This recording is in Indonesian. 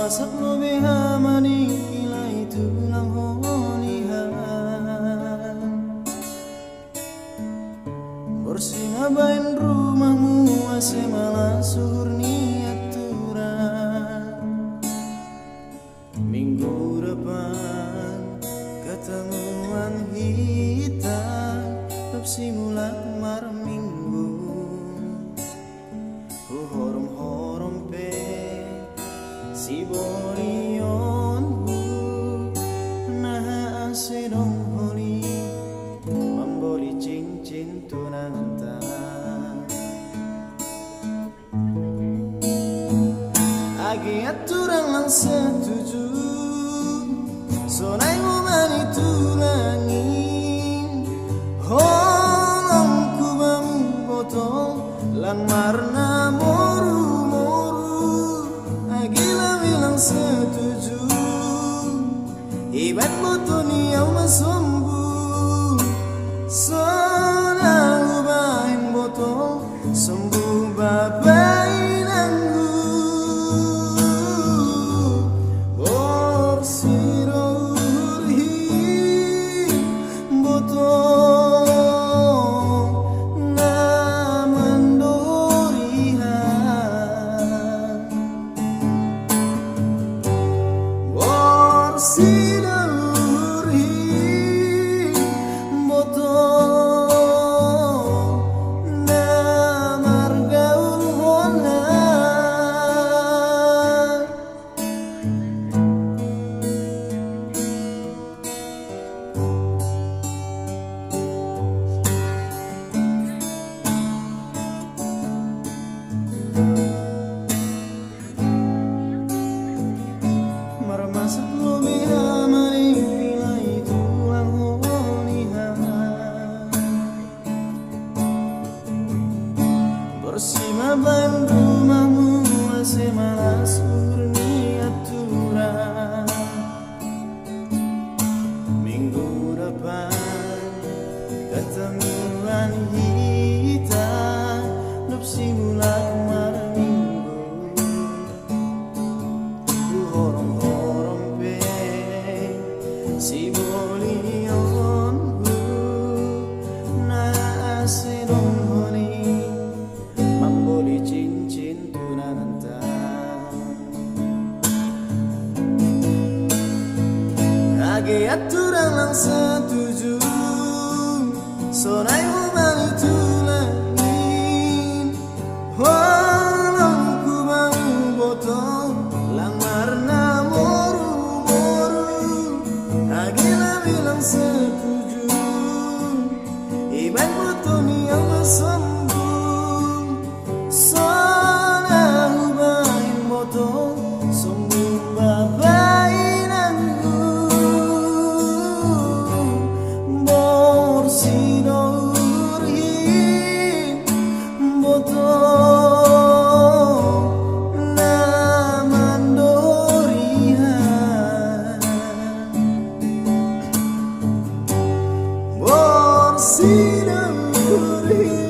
masak lo behamani ilai tulang honihan bersih bain rumahmu ase malah suhur aturan minggu depan ketemuan kitalepsi mulak mar minggu horom pe si borion nah asedong holi memboli cincin tunangan agi aturan lang setuju sonai ngomani tulangin holong kubamu botol lang marna moru agila bilang setuju ibat botoni yang masombu sonang ubahin botol sembuh babain anggu bersih bain rumahmu ase malah surni aturan minggu depan ketemuan kita nupsi mulak mar minggu horom pe si bolion na ase dong honi memboli cincin tunangan agi aturan lang setuju sonai umani tulangin walang kubang botol lang marna moru agi bilang setuju iban botoni yang masombu sana ubahin botol sembuh babain anggu bersih dorin botol naman dorihan bersih dorin